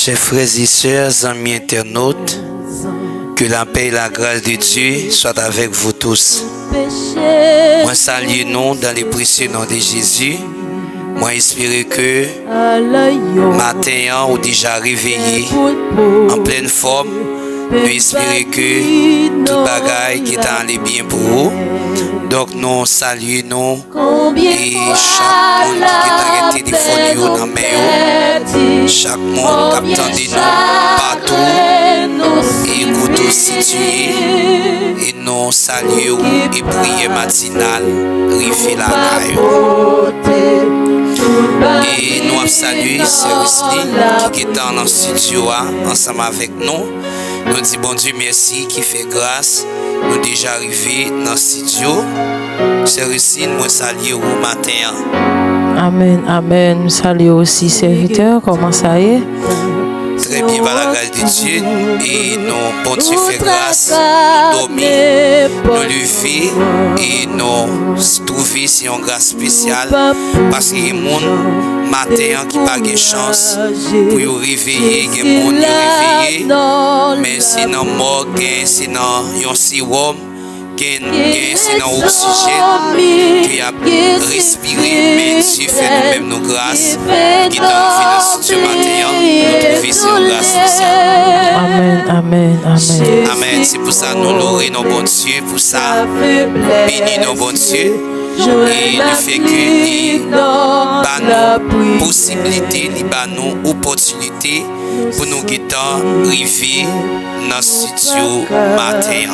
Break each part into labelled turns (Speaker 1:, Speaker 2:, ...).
Speaker 1: Chers frères et sœurs, amis internautes, que la paix et la grâce de Dieu soient avec vous tous. Moi salue nous dans le précieux nom de Jésus. Moi espère que matin ou déjà réveillé en pleine forme. Nous espérons que tout bagaille qui est allé bien pour vous. Donc nous saluons et chaque monde qui est arrêté de téléphone dans main, chaque monde qui attend nous partout et écoute situé et nous saluons et prions matinale rivière la caille. Et nous saluons Sœur Wesley qui est dans le studio ensemble avec nous. Nous disons bon Dieu merci qui fait grâce. Nous déjà arrivés dans le studio. Sœur Wesley, nous saluons au matin.
Speaker 2: Amen, amen. Nous saluons aussi serviteurs. Comment ça est?
Speaker 1: Très bien, par la grâce de Dieu. Et nous, bon Dieu fait grâce. Nous dormir, nous lever et nous trouver sur une grâce spéciale. Parce qu'il y a des gens matin qui n'ont pas de chance pour nous réveiller. Il y a des gens qui réveiller. Mais sinon, mort, sinon, un sérum. C'est dans l'oxygène qui a respiré, mais Dieu fait nous-mêmes nos grâces qui est dans ce matin, nous trouvons sur grâce spéciale.
Speaker 2: Amen, amen, amen.
Speaker 1: Amen. C'est pour ça que nous louons nos bons Dieu, pour ça, bénis nos bons Dieu. Et le fait que nous possibilité, nous opportunité pour nous guider, arriver dans le studio matin.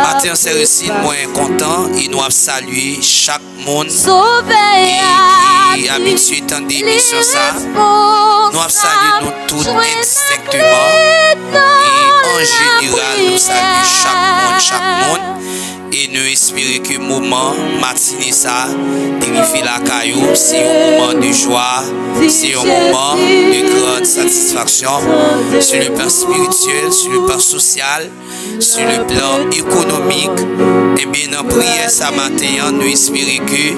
Speaker 1: Matin, c'est aussi moi content et nous avons salué chaque monde qui est habitué à l'émission. Nous avons salué nous tous exactement et en général nous saluons chaque monde. Et nous espérons que le moment matinée ça, d'arriver la caillou, c'est un moment de joie, c'est un moment de grande satisfaction sur le plan spirituel, sur le plan social, sur le plan économique. Et bien, dans la prière ça matin, nous espérons que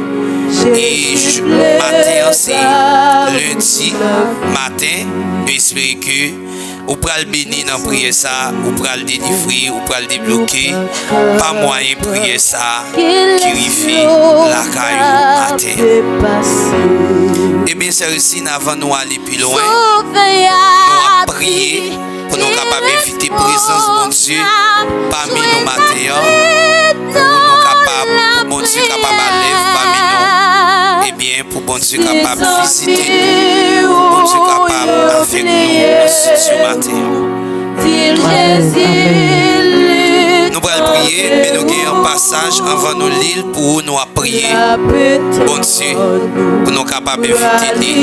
Speaker 1: matin, c'est lundi matin, nous espérons que ou pour le bénir dans la prière ça, ou pour le délivrer, ou pour le débloquer, pas moyen de prier ça qui vivait la caillou matin. Et bien, c'est aussi avant nous aller plus loin, nous allons prier pour nous capables d'inviter la présence de Dieu parmi nous matin, pour bon Dieu capable d'aller parmi nous, et bien pour bon Dieu capable de visiter nous, pour bon Dieu capable avec nous ce matin. Nous allons prier, mais nous avons un passage avant nous lire pour nous prier. Bon Dieu, pour nous capables d'inviter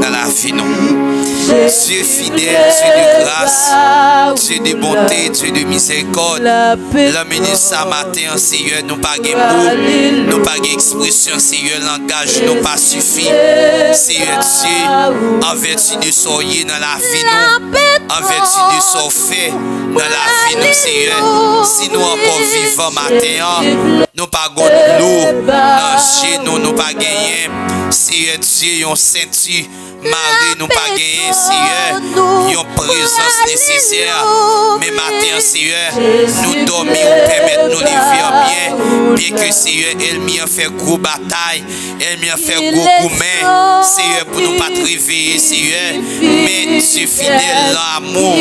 Speaker 1: dans la vie. Dieu fidèle, Dieu de grâce, Dieu de bonté, Dieu de miséricorde. Le ministre ce matin, Seigneur, nous pas de mots, nous pas d'expression, Seigneur, langage nous pas suffit. Seigneur Dieu, en vertu de soyez dans la vie, en vertu de son fait dans la vie, nous, Seigneur. Si nous encore vivons matin, nous pas de l'eau dans chez nous, nous pas gagner. Seigneur Dieu, on ceinture. Marie nous pas gagné, Seigneur, une présence nécessaire. Mais matin, Seigneur, nous dormons ou permettre nous vivre bien que Seigneur, elle m'y a fait gros bataille, elle m'y a fait gros gourmet, Seigneur, pour nous pas te réveiller, Seigneur. Mais Dieu fidèle, l'amour,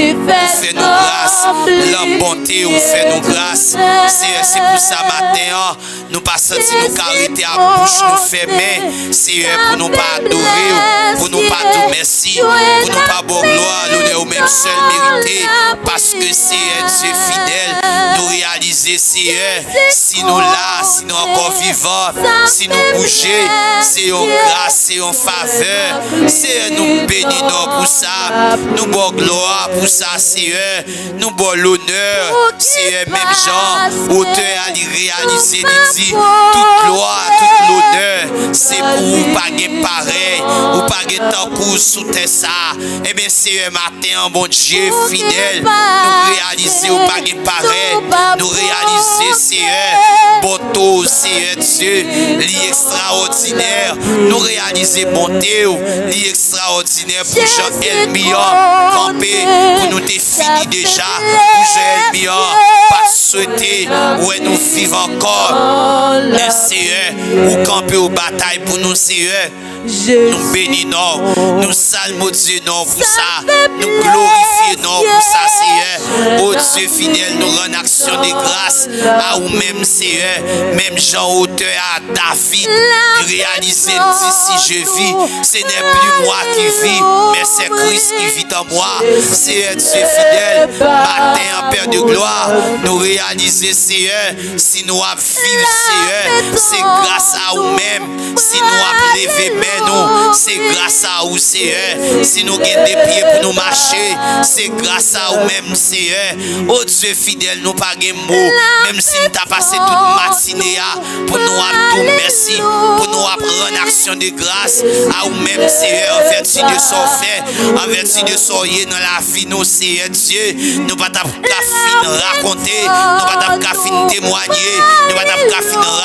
Speaker 1: fait nous grâce, la bonté, fait nous grâce. Seigneur, c'est pour ça matin, nous pas sentir nous cariter à bouche, nous fermer, Seigneur, pour nous pas adorer, pour nous pas tout merci, pour nous pas bon gloire, l'honneur au même seul mérité, parce que Seigneur Dieu fidèle, nous réaliser Seigneur, si nous là, si nous encore vivants, si nous bougeons, c'est une grâce, c'est une faveur, Seigneur nous bénissons pour ça, nous bon gloire pour ça Seigneur, nous bon l'honneur, Seigneur même Jean, auteur à réaliser, nous dit, toute gloire, toute l'honneur, c'est pour vous pas pareil, ou pas temps sous tes ça, et bien c'est matin, bon Dieu fidèle, nous réaliser ou pas pareil, nous réaliser Seigneur, bonté photo, Seigneur Dieu, l'extraordinaire. Nous réaliser bonté, l'extraordinaire pour Jean-Elmian, campé, pour nous définir déjà, pour Jean-Elmian, pas souhaiter, où nous vivons encore. Mais Seigneur, ou camper aux batailles pour nous, Seigneur. Nous bénissons, nous salmodions pour ça, nous glorifions pour ça, Seigneur. Oh Dieu fidèle, nous rendons action de grâce à vous-même, Seigneur. Même Jean auteur à David, réaliser si je vis, ce n'est plus moi qui vis, mais c'est Christ qui vit en moi. Seigneur Dieu fidèle, matin en Père de gloire, nous réaliser, Seigneur, si nous avons vivre, Seigneur, c'est grâce à vous-même. Si nous avons levé nous, c'est grâce à vous, Seigneur. Si nous avons des pieds pour nous marcher, c'est grâce à vous-même, Seigneur. Oh Dieu fidèle, nous pas de mots. Même si nous avons passé toute matinée pour nous tout merci, pour nous rendre action de grâce à vous-même, Seigneur, en vertu de son fait, en vertu de son yé dans la vie, nous, Seigneur Dieu. Nous pas raconter, nous pas témoigner, nous pas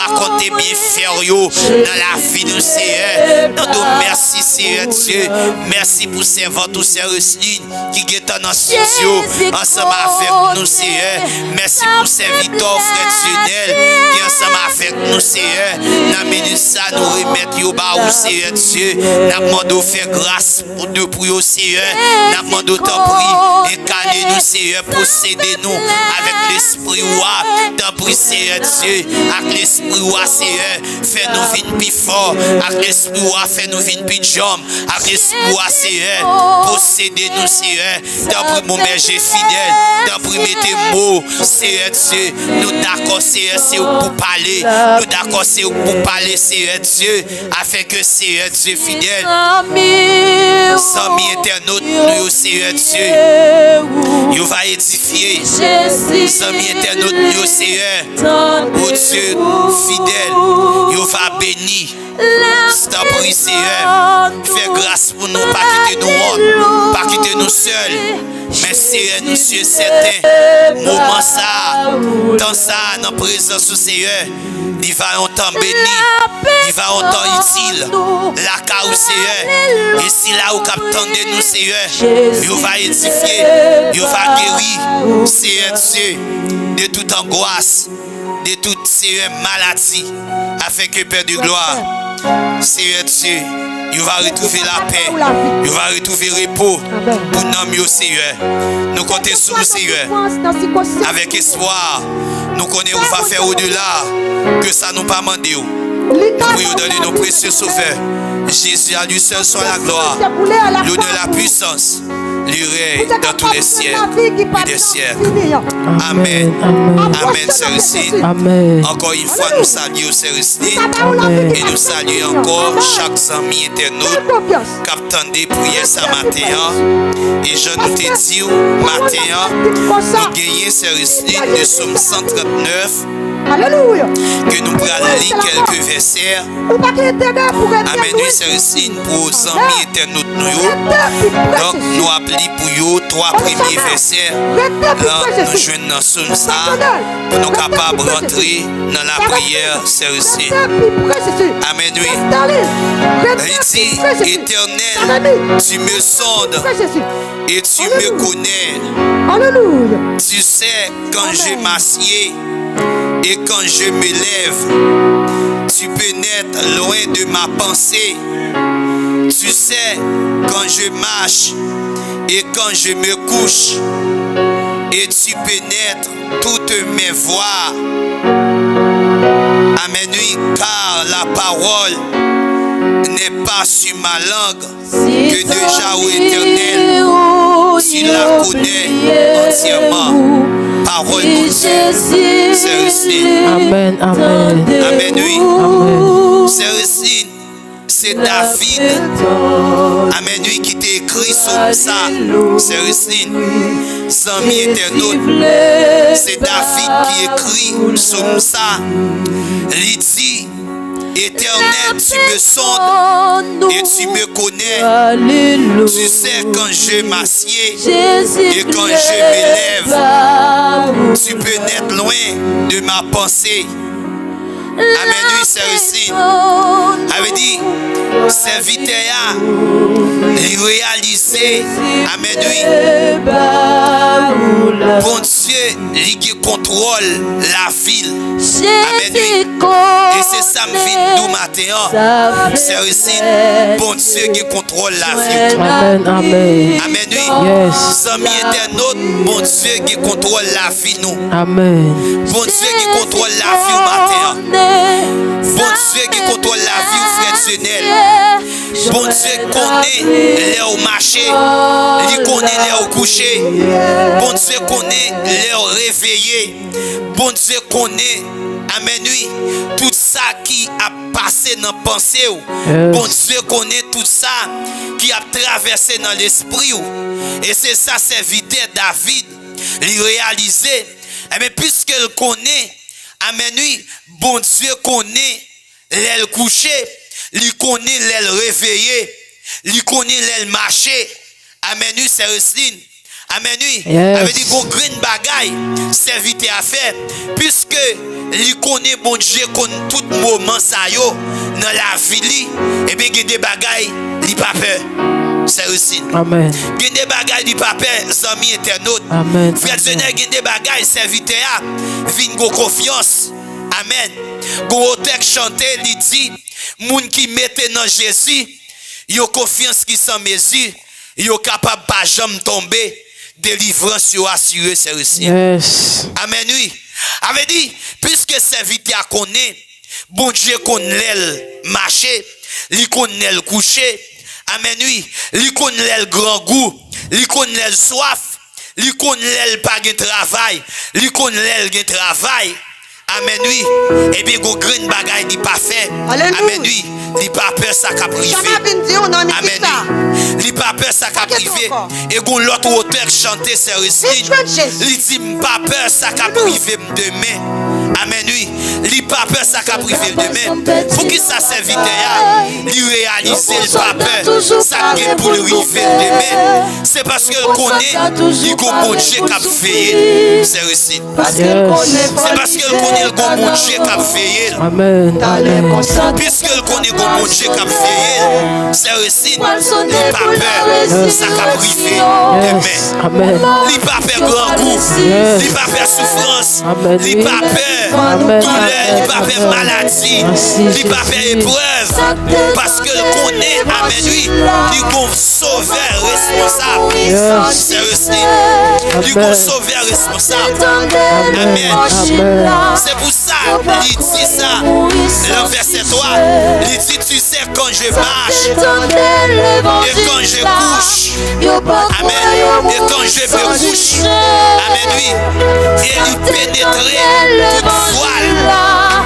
Speaker 1: raconter bien faire dans la vie, nous, Seigneur. Nous merci, Seigneur Dieu. Merci pour servant tous ces Rusline qui est dans le studio ensemble avec nous, Seigneur. Merci pour serviteur frère qui est ensemble avec nous, Seigneur. Nous minute ça, nous remettre au bas, Seigneur Dieu. Nous demandons faire grâce pour nous, pour Seigneur. Nous demandons t'en prie, incarner nous, Seigneur, posséder-nous avec l'esprit roi. T'en prie, Seigneur Dieu, avec l'esprit roi, Seigneur. Fais-nous vivre plus fort, avec l'esprit roi, fais-nous vivre plus jambes, avec l'esprit roi, Seigneur. Possédez-nous, Seigneur. T'en prie, mon berger fidèle. T'en prie, mettez mots, Seigneur Dieu. Nous d'accord, Seigneur, c'est pour parler. Nous d'accord, c'est pour parler, Seigneur Dieu, afin que Seigneur Dieu fidèle. Sans internautes, nous, Seigneur Dieu, il va édifier. Sans internautes, nous, Seigneur, oh Dieu fidèle, il va bénir. C'est un prix, Seigneur. Fais grâce pour nous, pas quitter nous honte, pas quitter nous seuls. Mais Seigneur, nous sommes certains. Moment ça, dans ça, dans la présence du Seigneur, il va un temps béni, il va un temps utile. La car au Seigneur, et si là où captez nous, Seigneur, il va édifier, il va guérir, Seigneur Dieu, de toute angoisse, de toute Seigneur maladie, afin que Père de gloire, Seigneur Dieu, il va retrouver la paix, il va retrouver le repos pour nous, Seigneur. Nous comptons sur le Seigneur avec espoir. Nous connaissons où va faire au-delà que ça nous pas demandé. Nous prions dans nos précieux sauveurs. Jésus à lui seul soit la gloire, l'honneur, la puissance, le règne dans tous les siècles et des siècles. Amen. Amen, Célestine. Encore une fois, nous saluons Célestine et nous saluons encore chaque ami internaute qui attend des prières ce matin. Et je nous te dis, matin, nous gagnons Célestine de Somme 139.
Speaker 3: Alléluia.
Speaker 1: Que nous allons lire quelques versets. Amen. Nous Célestine pour les amis internautes. Donc nous appelons pour vous trois premiers versets. Là, nous joignons dans Somme ça pour nous capables de rentrer dans la prière Célestine. Amen. Il dit, Éternel, tu me sondes et tu me connais.
Speaker 3: Alléluia.
Speaker 1: Tu sais quand je m'assieds et quand je me lève, tu pénètres loin de ma pensée. Tu sais quand je marche et quand je me couche, et tu pénètres toutes mes voies. Amen. Oui, car la parole n'est pas sur ma langue, que déjà, ô Éternel, tu la connais entièrement. Parole mon Dieu, Célestine.
Speaker 2: Amen, amen.
Speaker 1: Amen, oui.
Speaker 2: Amen.
Speaker 1: Célestine, c'est David. Amen, oui, qui t'a écrit sur ça. Célestine, sans mi internaute. C'est David qui écrit sur ça. Il dit, Éternel, tu me sondes et tu me connais. Tu sais quand je m'assieds et quand je me lève. Tu pénètres loin de ma pensée. Tu sais quand je marche et quand je me couche, et tu pénètres toutes mes voies. Amen. Oui, car la parole n'est pas sur ma langue, que déjà, ô Éternel, tu la connais entièrement. Parole mon Dieu, Célestine. Amen, oui. Amen. Célestine, c'est David. Amen, oui, qui t'a écrit sur ça. Célestine, sans mi internaute. C'est David qui écrit sur ça. Il dit, Éternel, tu me sondes et tu me connais. Tu sais quand je m'assieds et quand je me lève. Tu pénètres loin de ma pensée. Amen, oui, c'est aussi. Avait dit, serviteur, il réalisait. Amen, oui. Bon Dieu, il contrôle la ville. Amen, oui. Et c'est ça, me vient nous matin. C'est aussi, bon Dieu qui contrôle la ville.
Speaker 2: Amen, amen.
Speaker 1: Amen, oui.
Speaker 2: Yes.
Speaker 1: Amis internautes, bon Dieu qui contrôle la vie, nous.
Speaker 2: Amen.
Speaker 1: Bon Dieu qui contrôle la vie au matin. Bon Dieu qui contrôle la vie au traditionnel. Bon Dieu connaît les au marché. Il connaît les au coucher. Bon Dieu connaît les au réveillé. Bon Dieu connaît, amen, oui, tout ça qui a passé dans la pensée.
Speaker 2: Yes.
Speaker 1: Bon Dieu connaît tout ça qui a traversé dans l'esprit. Et c'est ça, serviteur David, il réalisait. Mais puisqu'il connaît, amen, oui, bon Dieu connaît l'aile couché, il connaît l'aile réveillé, il connaît l'aile marché. Amen, oui, c'est Roselyne. Amen, oui.
Speaker 2: Yes.
Speaker 1: Avec des gros green bagaille, serviteur à faire, puisque il connaît bon Dieu connaît tout moment ça yo dans la vie, et bien il y a des bagailles, il pas peur. C'est aussi.
Speaker 2: Amen.
Speaker 1: Il y a des bagailles du papa, amis internautes.
Speaker 2: Amen.
Speaker 1: Frère Seigneur, il y a des bagailles, serviteur, vin go confiance. Amen. Go auteur chanté, il dit, moun qui mette dans Jésus, yo confiance qui sans mesure, yo capable pas jamais tomber, délivrance yo assuré, c'est aussi.
Speaker 2: Yes.
Speaker 1: Amen, oui. Avait dit, puisque serviteur connaît, bon Dieu connaît l'aile marché, il connaît le coucher. Amen, oui. Il connaît le grand goût, il connaît le soif, il connaît le pas de travail, il connaît le travail. Amen, oui. Et bien, go green bagaille dit pas fait. Amen, oui. Il pas peur ça qu'a privé. Amen, oui. Il pas peur ça qu'a privé. Et go l'autre auteur chanter c'est Roselyne. Il dit pas peur ça qu'a privé demain. Amen, oui. Il pas peur ça qu'a privé demain. Pour qui ça serviteur, il réalise le pas peur ça qui est pour le river demain. C'est parce que connaît, il go bon Dieu qu'a veillé. C'est Roselyne. C'est parce que connaît le bon Dieu qui a veillé.
Speaker 2: Amen. Amen.
Speaker 1: Puisque connaît le bon Dieu qui a veillé, c'est aussi, il n'a pas peur, ça qu'a privé demain.
Speaker 2: Amen.
Speaker 1: Il n'a pas peur grand goût, il n'a pas peur souffrance, il n'a pas peur douleur, il n'a pas peur maladie, il n'a pas peur épreuve. Parce que connaît, amen, lui, il est un sauveur responsable. C'est aussi, il est un sauveur responsable. Amen. C'est pour ça, il dit ça, le verset 3, il dit, tu sais quand je marche, et quand je couche, amen, et quand je me couche, amen, oui, et il pénétrait toute voile,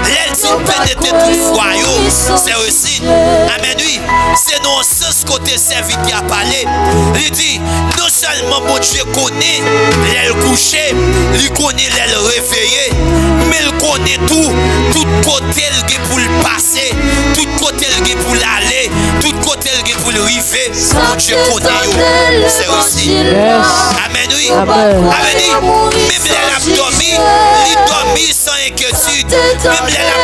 Speaker 1: elle dit pénétrer toute voile, c'est aussi, amen, oui, c'est non sens côté serviteur à parler, il dit, non seulement mon Dieu connaît l'aile couchée, il connaît l'aile réveillée, mais il connaît tout côté il pour le passer, tout côté il pour l'aller, tout côté il pour le river. Mon Dieu connaît, c'est aussi. Amen, oui. Amen, même les l'a dormi, il dormi sans inquiétude, même les l'a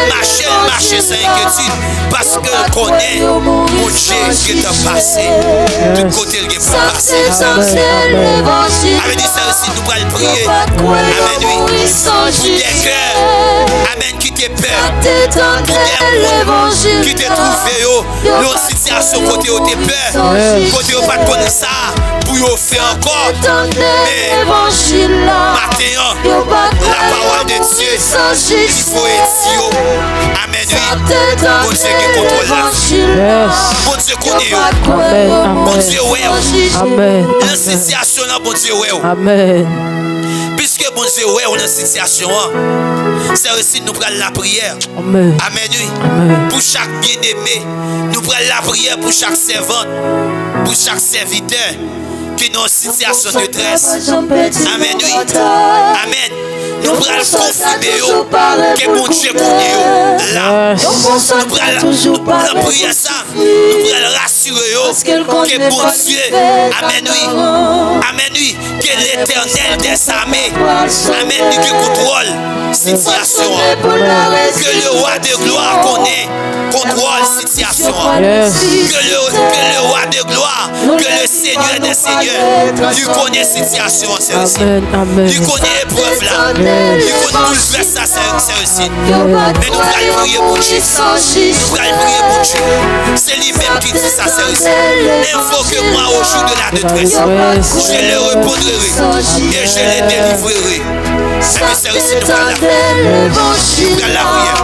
Speaker 1: marché sans inquiétude, parce que il connaît mon Dieu qui est passé, tout côté il pour passer. Amen, dit ça aussi, nous allons prier. Amen, oui. Pour des cœurs, amen, qui te peur, pour des mondes qui te trouvent, nos situations côté où te peur, côté où pas de connaître ça, pour y faire encore. Mais maintenant, la parole de Dieu, il faut être. Amen, oui. Bon Dieu qui contrôle la vie. Bon Dieu connaît. Bon Dieu, ouais.
Speaker 2: Amen.
Speaker 1: La situation là, bon Dieu, ouais.
Speaker 2: Amen.
Speaker 1: Puisque bon Dieu, ouais, on a une situation, c'est aussi nous prenons la prière.
Speaker 2: Amen.
Speaker 1: Amen, oui.
Speaker 2: Amen.
Speaker 1: Pour chaque bien-aimé, nous prenons la prière pour chaque servante, pour chaque serviteur qui est dans une situation de détresse. Amen, oui. Amen. nous allons confirmer que mon Dieu connaît là. Nous allons prier ça, nous allons rassurer que bon Dieu, amen oui, que l'Éternel des armées, amen oui, que contrôle situation, que le roi de gloire connaît, contrôle situation, que le roi de gloire, que le Seigneur des seigneurs, lui connaît situation, c'est aussi, lui connaît épreuve là, lui connaît bouleverse ça, c'est aussi, mais nous allons prier pour Dieu, nous allons prier pour Dieu, c'est lui-même qui dit ça, c'est aussi, invoque-moi au jour de la détresse, je le répondrai et je le délivrerai. Mais c'est aussi nous allons la prière.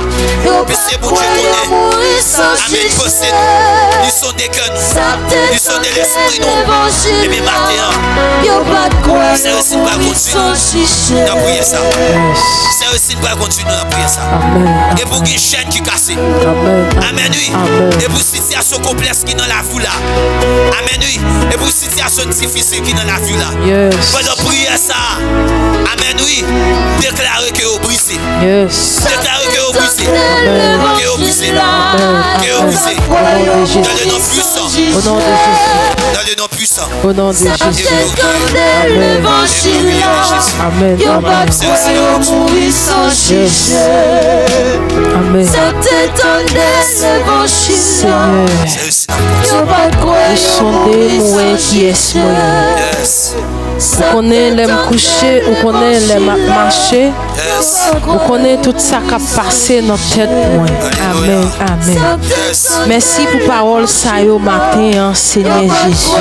Speaker 1: Mais c'est pour Dieu qu'on est. Amen. Possède-nous. Nous sommes des cœurs. Nous sommes de l'esprit. Et bien maintenant, c'est aussi pour continuer à prier ça. C'est aussi pour continuer à prier ça. Et pour une chaîne qui casse. Amen. Oui. Et pour une situation complexe qui est dans la vie là. Amen. Oui. Et pour une situation difficile qui est dans la vie là. Pendant prier ça. Amen. Oui. Déclarez que vous brisez. Déclarez que vous brisez. Que vous brisez. Que vous brisez. Dans le nom puissant.
Speaker 2: Au nom de Jésus.
Speaker 1: Dans le nom puissant.
Speaker 2: Au nom de Jésus. Amen. Amen.
Speaker 1: C'est aussi
Speaker 2: Amen. Seigneur. Nous sommes des mouets qui est
Speaker 1: Yes.
Speaker 2: Ou connaît les coucher, ou connaît les marcher, ou connaît tout ça qui a passé dans notre tête. Amen, amen. Merci pour parole ça au matin, Seigneur Jésus.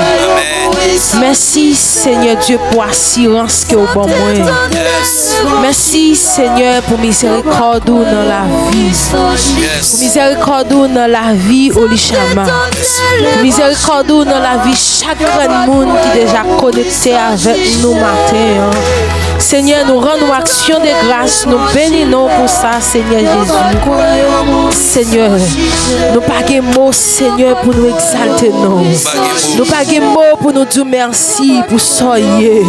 Speaker 2: Merci Seigneur Dieu pour assurance que au bon moi. Merci Seigneur pour miséricorde dans la vie. Pour miséricorde dans la vie au Lichama. Pour miséricorde dans la vie chaque grand monde qui est déjà connecté avec nous matin. Seigneur, nous rendons action de grâce, nous bénissons pour ça, Seigneur Jésus. Seigneur, nous pas de mots, Seigneur, pour nous exalter, non. Nous pas de mots pour nous dire merci, pour soyez.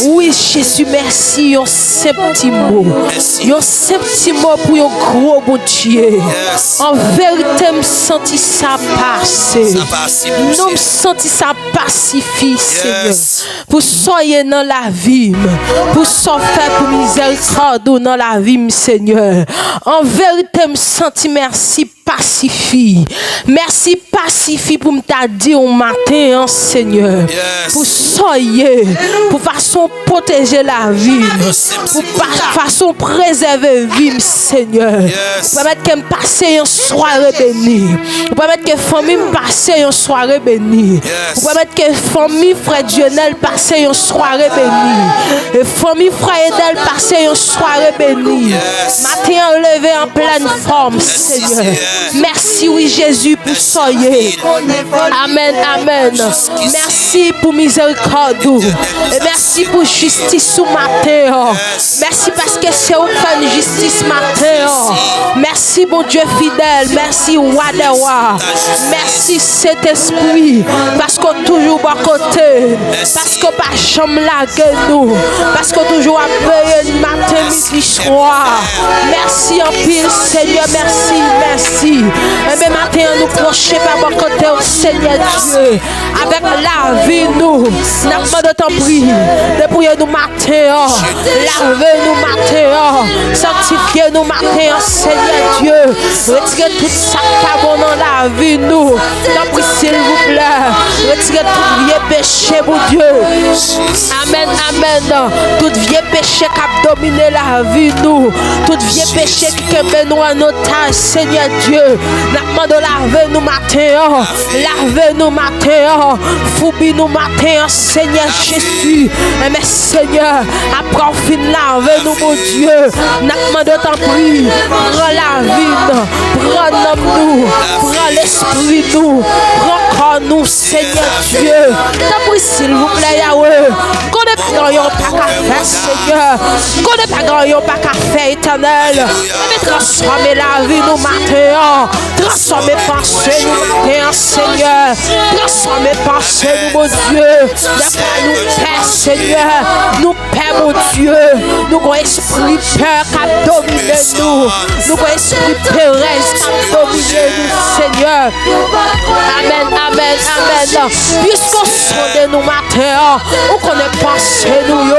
Speaker 2: Oui, Jésus, merci, un seul petit mot. Un seul petit mot pour un gros bon Dieu. En vérité, me senti ça passer. Nous me senti ça pacifier, Seigneur. Pour soyez dans la vie. Pour s'offrir pour miséricorde dans la vie, Seigneur. En vérité, me senti merci pacifie. Merci pacifie pour me dire au matin, Seigneur. Pour soyez, pour façon protéger la vie. Pour façon préserver la vie, Seigneur. Pour permettre que me passe une soirée bénie. Pour permettre que famille me passe une soirée bénie. Pour permettre que famille frère Dionel passe une soirée bénie. Et famille frère Edel passe une soirée bénie. Matin enlevé en pleine forme, Seigneur. Merci, oui, Jésus, pour soyez. Amen, amen. Merci pour miséricorde. Et merci pour justice ce matin. Merci parce que c'est vous qui faites justice matin. Merci, bon Dieu fidèle. Merci, roi des rois. Merci, cet esprit. Parce qu'on toujours à côté. Parce qu'on pas jamais là que nous. Parce qu'on toujours à payer le matin, midi, soir. Merci en pile, Seigneur. Merci, merci. Et même matin, nous procher par mon côté au Seigneur Dieu. Avec la vie, nous. Nous demandons ton prix. Dépouillez-nous matin. Lavez-nous matin. Sanctifiez-nous matin, Seigneur Dieu. Retirez tout ça pas bon dans la vie, nous. Nous prie, s'il vous plaît. Retirez tout vieux péché, mon Dieu. Amen, amen. Tout vieux péché qui a dominé la vie, nous. Tout vieux péché qui a nous en otage, Seigneur Dieu. Nous demandons laver-nous matin. Lavez-nous matin. Foubis-nous matin, Seigneur Jésus. Mais Seigneur, après on finit laver-nous, mon Dieu. Nous demandons ton prix. Prends la vie, prends l'homme, prends l'esprit, nous. Prends corps, nous, Seigneur Dieu. T'as pris, s'il vous plaît, Yahweh. Qu'on est pas grand pas qu'à faire, Seigneur. Connais pas grand pas qu'à faire, éternel. Mais transformer la vie nous matin. Transformer pensée nous matin, Seigneur. Transformer pensée nous, mon Dieu. D'après nous, Père, Seigneur. Nous, Père, mon Dieu. Nous avons esprit peur qui a dominé nous. Nous avons esprit pérez qui a dominé nous, Seigneur. Amen, amen, amen. Puisqu'on sonne nous matin, on connaît pensée nous,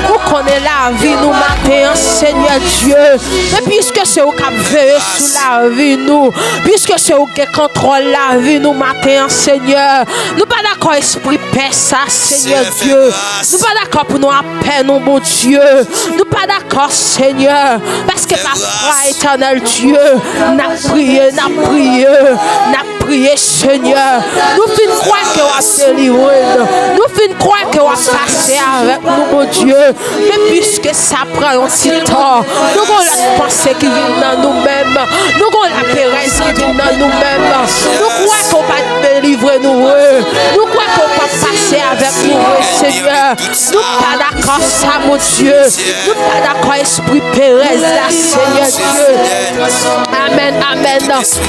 Speaker 2: on connaît la vie nous matin, Seigneur Dieu. Mais puisque c'est au cap veillé sur la vie nous, puisque c'est au qui contrôle la vie nous matin, Seigneur. Nous pas d'accord esprit paix ça, Seigneur Dieu. Nous pas d'accord pour nous à paix, non bon Dieu. Nous pas d'accord, Seigneur, parce que ma foi éternel Dieu, n'a prié, Seigneur. Nous finissons croire que vous avez délivré. Nous finissons croire que vous avez passé avec nous, mon Dieu. Mais puisque ça prend un petit temps, nous avons la pensée qui vient dans nous-mêmes. Nous avons la péresse qui vient dans nous-mêmes. Nous croyons qu'on va délivrer nous. Nous croyons qu'on va passer avec nous, Seigneur. Nous ne sommes pas d'accord, ça, mon Dieu. Nous ne sommes pas d'accord, esprit péresse, là, Seigneur Dieu. Amen, amen.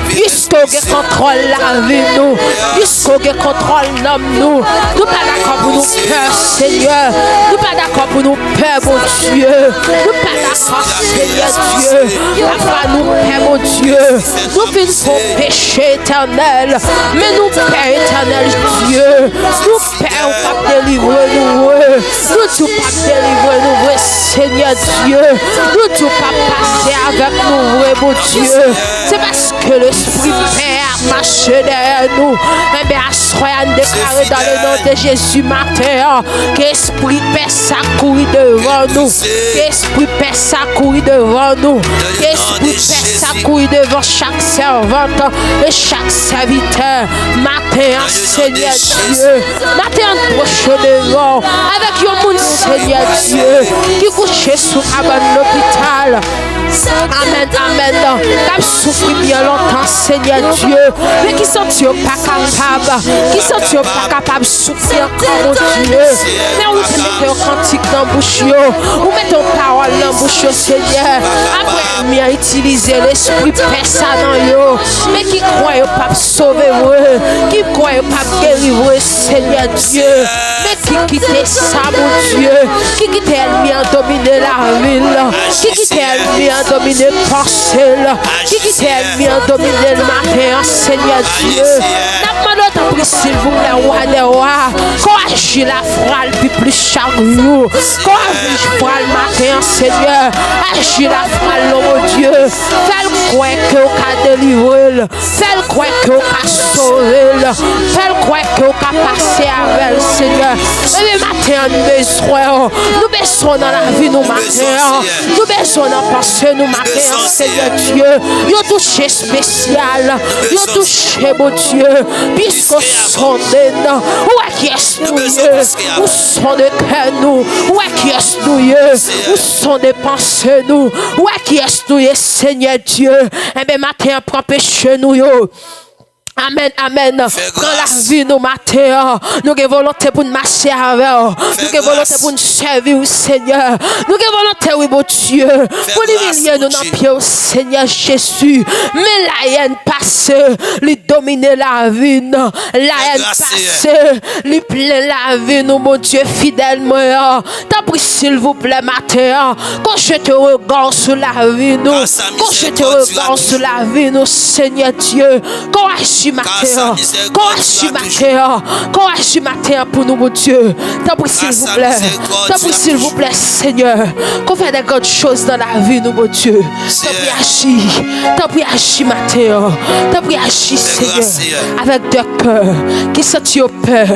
Speaker 2: Puisque vous contrôle la vie, nous, puisqu'on contrôle l'homme, nous ne pas d'accord pour nous peur, Seigneur. Nous pas d'accord pour nous peur, mon Dieu. Nous pas d'accord, Seigneur Dieu. Papa, nous peur, mon Dieu. Nous finissons péché éternel. Mais nous peur éternel, Dieu. Nous peur, on va délivrer nous. Nous ne pas délivrer nous, Seigneur Dieu. Nous ne pas passer avec nous, mon Dieu. C'est parce que l'Esprit Père marche derrière nous. Mais bien, soyons déclarés dans le nom de Jésus matin. Qu'Esprit Père s'accouille devant nous. Qu'Esprit Père s'accouille devant nous. Qu'Esprit Père s'accouille devant chaque servante et chaque serviteur. Matin, Seigneur Dieu. Matin, proche devant. Avec un monde, Seigneur Dieu, qui couche sous l'hôpital. Amen, amen. Qui souffre bien longtemps, Seigneur Dieu, mais qui sentit pas capable, qui sentit pas capable de souffrir encore, mon Dieu. Mais on te met un cantique dans la bouche, on met ton parole dans la bouche, Seigneur. Après, bien utiliser l'esprit personnel dans yo, mais qui croit pas sauver, qui croit pas délivrer, Seigneur Dieu, mais qui quitte ça, mon Dieu, qui quitte l'ennemi à dominer la ville, qui quitte l'ennemi à dominer pensée, qui quitte l'ennemi à dominer le matin, Seigneur Dieu. N'a pas pris s'il vous plaît, roi des rois, qu'on agit la frale puis plus chaque jour, qu'on agit la frale matin, Seigneur, agit la frale, mon Dieu, fais-le croire que vous avez délivré, fais-le croire que vous avez sauvé, fais-le croire que vous avez passé avec le Seigneur. Et le matin, nous baissons dans la vie, nous matin, nous baissons dans la pensée, nous matin, Seigneur Dieu, nous touché spécial, nous touché, mon Dieu, puisqu'on sonde, où est-ce que nous, où sont de cœur nous, où est-ce que nous, où sont des pensées nous, où est-ce que nous, Seigneur Dieu, et bien matin, prends péché nous, Amen, amen. Dans la vie, nous matin, nous avons volonté pour nous marcher avec nous avons volonté pour nous servir au Seigneur. Nous avons volonté, oui, mon Dieu, pour nous humilier nous dans le pied au Seigneur Jésus. Mais la haine passe, lui dominer la vie. La haine passe, lui plaît la vie, nous, mon Dieu, fidèlement. T'as pris, s'il vous plaît, matin, quand je te regarde sur la vie, nous, quand je te regarde sur la vie, nous, Seigneur Dieu, quand matin, pour nous, mon Dieu. T'as pris, s'il vous plaît. T'as pris, s'il vous plaît, Seigneur. Qu'on fait des grandes choses dans la vie, nous, mon Dieu. T'as pris, agir. T'as pris, agir, matin. T'as pris, agir, Seigneur. Avec deux cœurs qui sentent your peur.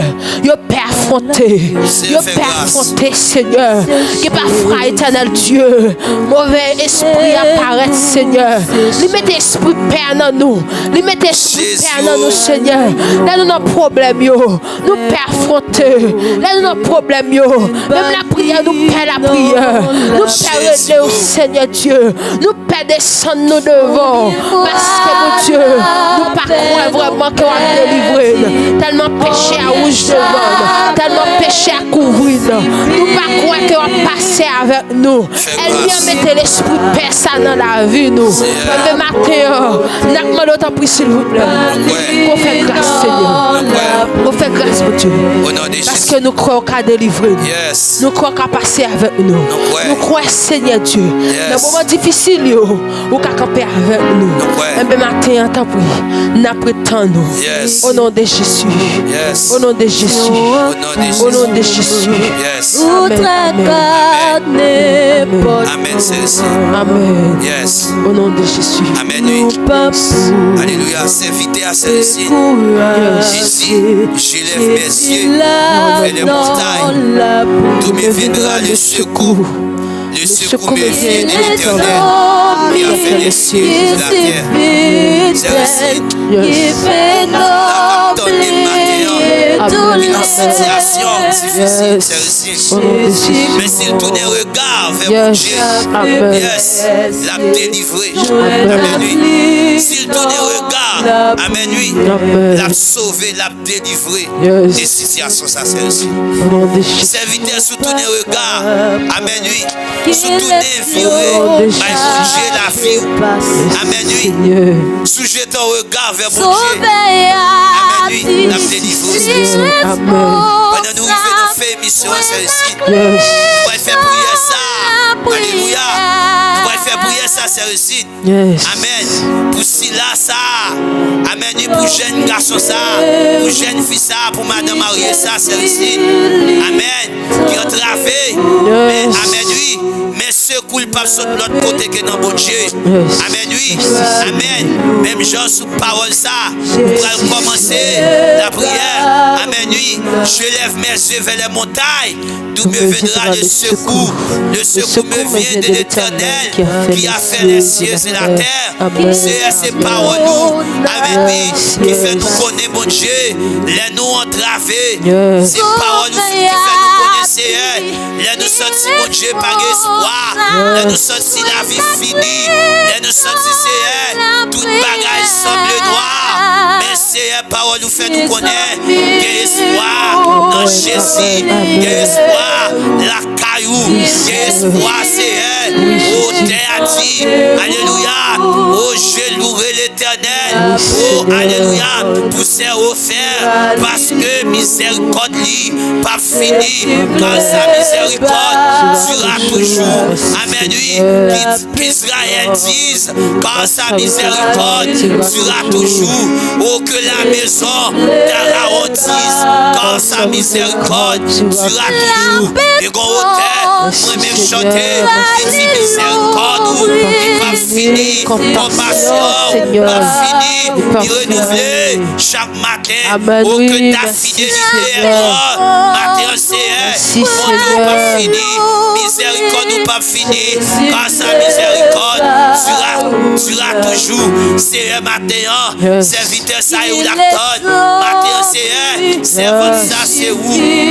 Speaker 2: Your peur affronté. Your peur affronté, Seigneur. Qui parfois, éternel Dieu. Mauvais esprit apparaît, Seigneur. Lui mettez esprit père dans nous. Lui mettez esprit père dans nous, Seigneur. Là, nous nos problèmes, nous affronter. Là, nous nos problèmes, même la prière, nous perd la prière. Nous perd Seigneur Dieu. Nous perd descendre nous devant. Parce que, mon Dieu, nous ne croyons pas vraiment qu'on va délivrer. Tellement péché à rouge devant. Tellement péché à couvrir. Nous ne croyons qu'on va passer avec nous. Elle vient mettre l'esprit de personne dans la vie, nous. Le matin, nous demandons autant pris, s'il vous plaît. Qu'on fait grâce, Seigneur. Qu'on fait grâce, mon Dieu. Parce que nous croyons qu'à délivrer. Nous croyons qu'à passer avec nous. Nous croyons, Seigneur Dieu. Dans les moments difficiles, ou qu'à camper avec nous. Un matin, tant pis, nous prétendons. Au nom de Jésus. Au nom de Jésus. Au nom de Jésus.
Speaker 1: Amen, celle-ci.
Speaker 2: Amen.
Speaker 1: Yes.
Speaker 2: Au nom de Jésus.
Speaker 1: Amen, oui. Alléluia. S'inviter à celle-ci. Jésus, j'élève mes yeux vers les montagnes. D'où me viendra le secours. Le secours me vient de l'Éternel qui a fait les cieux et la terre. Celle-ci. Une situation difficile, celle-ci. Mais s'il tourne un regard vers mon Dieu, l'a délivré. Amen, oui. S'il tourne un regard, amen, oui, l'a sauvé, l'a délivré des situations, ça, celle-ci. Serviteur, sous tourne un regard, amen, oui, sous tourne viré, par mon Dieu, la vie. Amen, oui. Sous-jette ton regard vers mon Dieu. Amen, oui, l'a délivré. Pendant nous, nous faire mission à celle-ci. Nous allons faire prier ça. Alléluia. Nous allons faire prier ça, celle-ci. Amen. Pour Sila ça. Amen. Et pour jeune garçon ça. Pour jeune fille ça. Pour madame mariée ça, celle-ci. Amen. Qui ont travaillé. Amen, oui. Mais ce coule pas sur l'autre côté que dans bon Dieu. Amen, oui. Amen. Même genre sous parole ça. Pour commencer la prière. Amen, oui. Je lève mes yeux vers les montagnes. D'où me viendra le secours. Le secours me vient de l'Éternel qui a fait les cieux et la terre. C'est ces paroles nous. Amen, oui. Qui fait nous connaître mon Dieu. Les nous entravés. Ces paroles nous qui fait nous connaître. Les nous sentis mon Dieu par espoir. Les nous sentis la vie finie. Les nous sentis c'est toute bagaille semble noire. Mais c'est parole nous fait nous connaître. Quel espoir dans Jésus. Quel espoir la caillou. Quel espoir c'est elle. Oh, t'es dit. Alléluia. Oh, je louerai l'Éternel. Oh, alléluia. Pour ses offerts. Parce que miséricorde lui pas fini. Quand sa miséricorde sera toujours. Amen, oui. Qu'Israël dise. Quand sa miséricorde sera toujours. Oh, que la maison d'Aaron dise. Quand sa miséricorde sera toujours. Et qu'on hôtel, moi-même chanter. Et dit miséricorde, il va finir. Compassion, va finir. Il renouveler chaque matin. Oh, que ta fidélité est matin, c'est mon Dieu, pas fini. Miséricorde ou pas fini. Quand sa miséricorde sera toujours. C'est un matin, serviteur ça et où l'actonne. Matin, c'est un servant ça, c'est où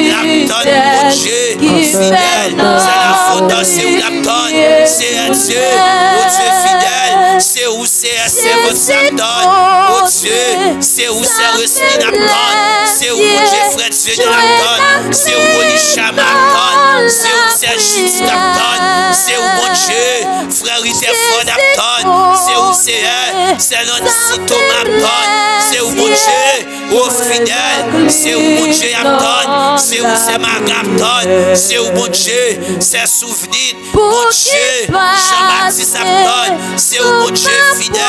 Speaker 1: l'actonne, mon Dieu, fidèle. C'est la fondance, c'est où l'actonne. C'est un Dieu, oh Dieu fidèle. C'est où c'est un servant ça donne. Oh Dieu, c'est où c'est reçu l'actonne. C'est où mon Dieu, frère Dieu de l'actonne. C'est où Olisha m'actonne. C'est où c'est juste l'actonne. C'est où mon Dieu, frère il était fort d'actonne. C'est où c'est l'on m'actonne. C'est où mon Dieu, oh fidèle. C'est où mon Dieu actonne. C'est où c'est ma actonne. C'est où mon Dieu, c'est souvenir. Mon Dieu, Jean-Baptiste actonne. C'est où mon Dieu fidèle.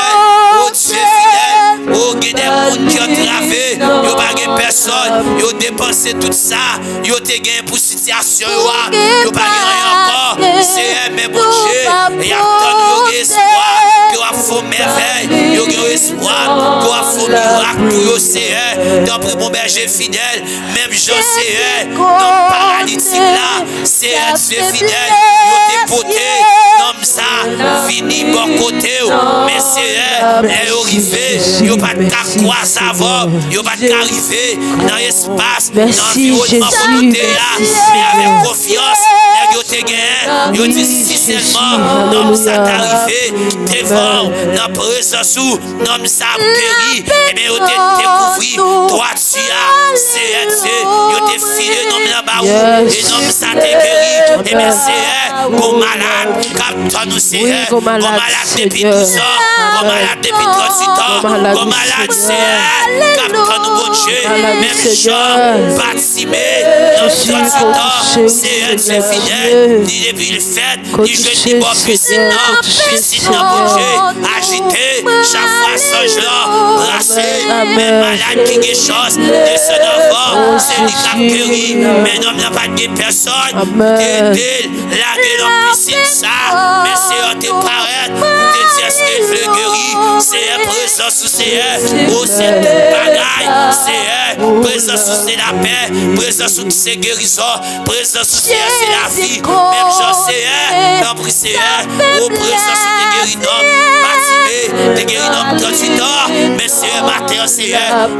Speaker 1: Oh Dieu fidèle. Oh, il y a des gens qui ont travaillé. Il n'y a pas personne. Ils ont dépensé tout ça. Ils ont gagné pour situation. Ils n'ont pas gagné encore. C'est un même mon Dieu. Et il y a tant de espoir. Ils ont fait merveille. Ils ont un espoir, qu'on a fait miracle pour eux, Seigneur. T'en prie, mon berger fidèle, même Jean, Seigneur, non paralytique là, Seigneur, Dieu fidèle, yo dépoté, non ça, fini bon côté, mais Seigneur, elle est arrivée, yo pas de quoi savoir, yo pas d'arriver dans l'espace, dans l'environnement pour nous là, mais avec confiance. Yo te gagne, yo te si seulement, non ça t'arrivé, devant, dans présence ou, non ça péri, et bien yo te découvri, toi tu as, c'est yo te filé, non la barou, et non ça te guéri, et bien c'est comme malade, capte-toi nous c'est comme malade depuis 12 ans, comme malade depuis 36 ans, comme malade c'est capte-toi nous bon Dieu, même Jean, participé, dans 36 ans, c'est fidèle. Ni depuis le fait, ni je ne pas piscine, mon Dieu, agité, chaque fois songe là, brassé, même malade qui est chose, de son enfant, c'est lui qui a péri, mais non, il n'y a pas de personne, t'aider, la gueule en piscine, ça, mais c'est te paraître, te dire ce qu'il veut guérir, c'est présence sous c'est oh, c'est tout bagaille, c'est présence sous c'est la paix, présence sous c'est guérison, présence sous c'est la vie. Même Jean c'est t'en prie c'est au présence de guéridon, Matimé, de guéridon 38 ans, mais c'est matin c'est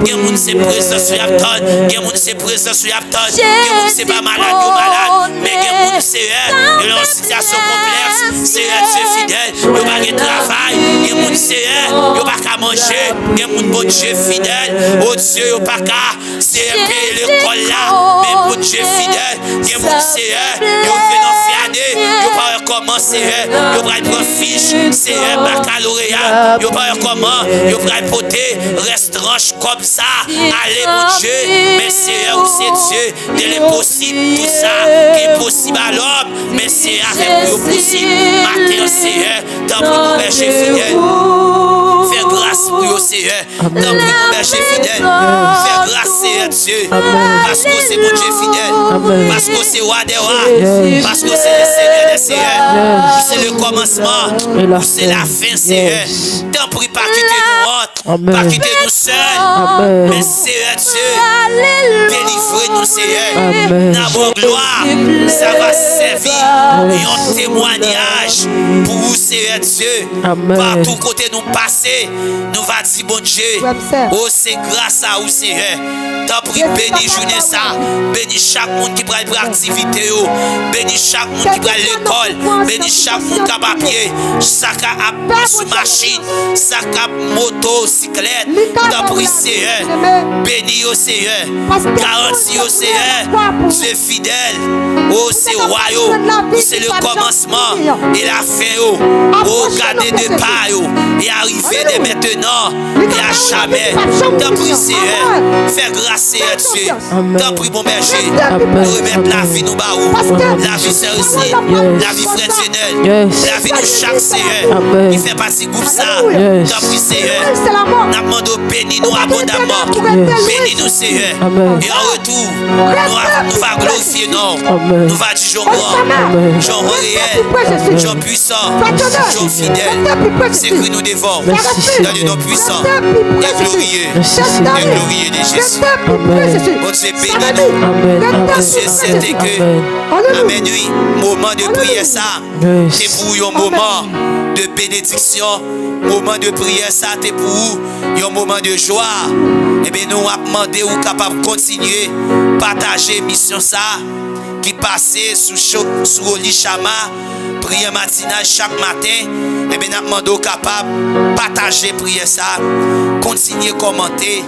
Speaker 1: quel monde c'est présence sur l'apton, quel monde c'est présence sur l'apton, quel monde c'est pas malade ou malade, mais quel monde c'est il est en situation complexe, c'est Dieu fidèle, il pas de travail, quel monde c'est il pas qu'à manger, quel monde bon Dieu fidèle, oh Dieu il pas qu'à c'est payer l'école là, mais bon Dieu fidèle, quel monde c'est il yo pas commencer yo va prendre fiche c'est baccalauréat yo pas comment yo va porter restaurant comme ça allez mon Dieu mais c'est aussi Dieu de l'impossible tout ça qui est possible à l'homme mais c'est avec vous possible matin c'est dans mon berger fidèle fais grâce pour vous Seigneur dans mon berger fidèle fais grâce Seigneur Dieu parce que c'est mon Dieu fidèle parce que c'est roi des rois parce que c'est le Seigneur des Seigneurs c'est le commencement c'est la fin Seigneur t'en prie pas quitter nous pas quitter nous seuls mais Seigneur Dieu délivrez-nous Seigneur dans vos gloire ça va servir un témoignage pour vous Seigneur Dieu partout côté nous passer nous va dire bon Dieu oh c'est grâce à vous Seigneur t'en prie bénis journée ça bénis chaque monde qui prend pour activité bénis chaque monde qui prend l'école bénis chaque monde qui a papier chaque a sur machine chaque moto cyclette t'en prie Seigneur bénis au Seigneur garantis au Seigneur Dieu fidèle oh c'est royaume c'est le commencement et la fin oh gardez de pas et arriver de maintenant et à jamais t'en prie Seigneur fais grâce à Dieu t'en prie mon berger nous remettre la vie nous baou la vie c'est aussi la vie fraternelle la vie de chaque Seigneur qui fait partie du groupe ça t'en prie Seigneur nous demandons bénis nous abondamment bénis nous Seigneur et en retour nous va glorifier non nous va dire Jean grand Jean réel Jean puissant Jean fidèle c'est que nous devons dans le nom puissant et glorieux de Jésus bon Dieu bénis-nous Dieu c'est que amen oui moment de prière ça c'est pour un moment de bénédiction moment de prière ça c'est pour un moment de joie et bien nous avons demandé ou capable de continuer partager mission ça qui passait sous Oli Chama prière matinale chaque matin et bien nous avons demandé capable partager prière ça continuer commenter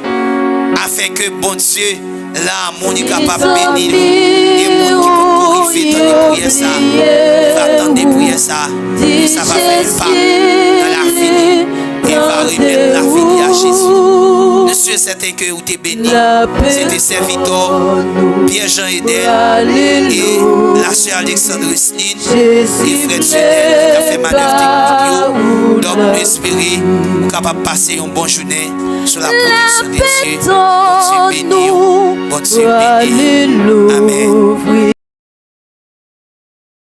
Speaker 1: afin que bon Dieu là mon est capable de bénir et mon qui peut glorifier dans les prières ça va attendre des prières ça et ça va faire un pas dans la vie et va remettre la vie à Jésus. Monsieur certain que vous êtes béni c'était serviteur Pierre-Jean Edel et la sœur Alexandre Snin et frère Zenel qui a fait manœuvre technique donc nous espérons capable de passer une bonne journée sur la protection de Dieu. Bon Dieu béni. Bon Dieu béni. Amen.